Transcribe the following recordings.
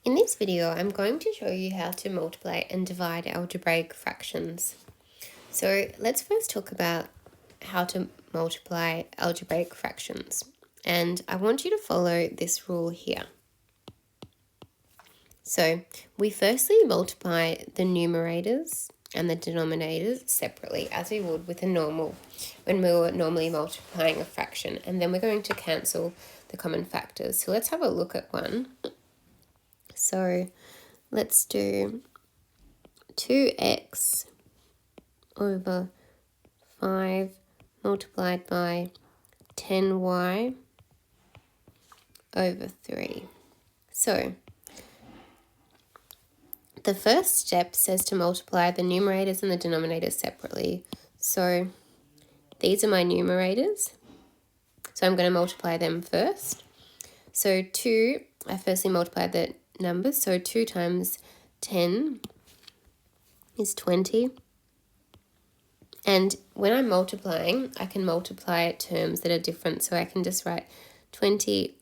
In this video, I'm going to show you how to multiply and divide algebraic fractions. So let's first talk about how to multiply algebraic fractions. And I want you to follow this rule here. So we firstly multiply the numerators and the denominators separately, as we would with when we were normally multiplying a fraction. And then we're going to cancel the common factors. So let's have a look at one. So let's do 2x over 5 multiplied by 10y over 3. So the first step says to multiply the numerators and the denominators separately. So these are my numerators. So I'm going to multiply them first. So 2, I firstly multiply the numbers. So 2 times 10 is 20. And when I'm multiplying, I can multiply terms that are different. So I can just write 20xy.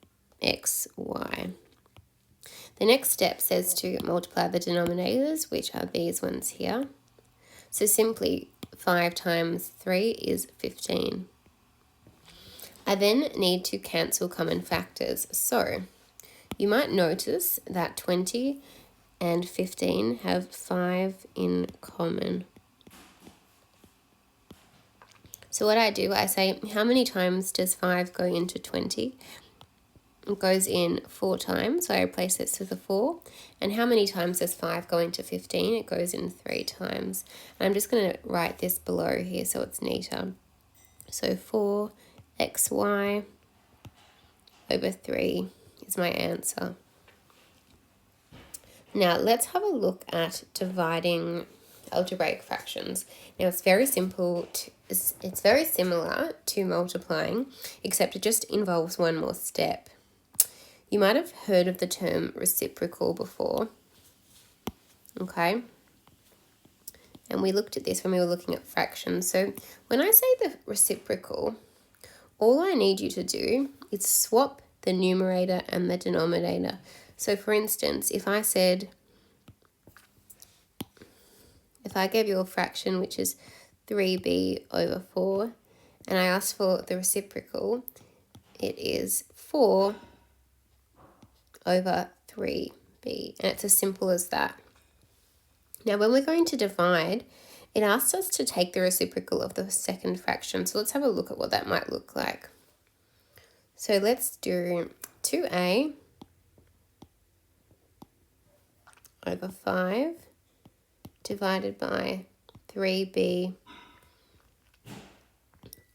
The next step says to multiply the denominators, which are these ones here. So simply 5 times 3 is 15. I then need to cancel common factors. So you might notice that 20 and 15 have 5 in common. So what I do, I say, how many times does 5 go into 20? It goes in 4 times, so I replace this with a 4. And how many times does 5 go into 15? It goes in 3 times. And I'm just going to write this below here so it's neater. So 4xy over 3 is my answer. Now let's have a look at dividing algebraic fractions. Now it's very simple. It's very similar to multiplying, except it just involves one more step. You might have heard of the term reciprocal before, okay? And we looked at this when we were looking at fractions. So when I say the reciprocal, all I need you to do is swap the numerator and the denominator. So for instance, if I gave you a fraction which is 3b over 4, and I asked for the reciprocal, it is 4 over 3b, and it's as simple as that. Now when we're going to divide, it asks us to take the reciprocal of the second fraction, so let's have a look at what that might look like. So let's do 2a over 5 divided by 3b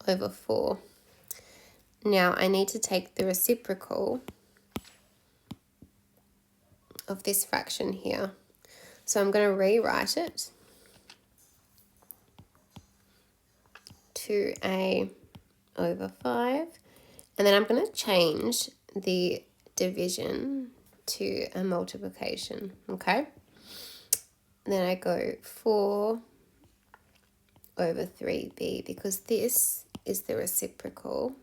over 4. Now I need to take the reciprocal of this fraction here. So I'm going to rewrite it. 2a over 5. And then I'm going to change the division to a multiplication, okay? And then I go 4 over 3b because this is the reciprocal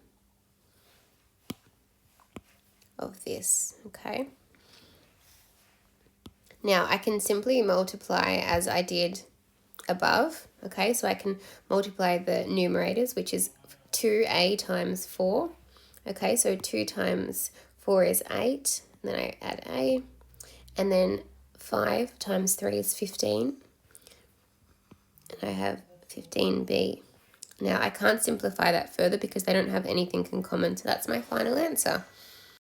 of this, okay? Now I can simply multiply as I did above, okay? So I can multiply the numerators, which is 2a times 4, okay? So 2 times 4 is 8, and then I add a, and then 5 times 3 is 15, and I have 15b. Now I can't simplify that further because they don't have anything in common, so that's my final answer.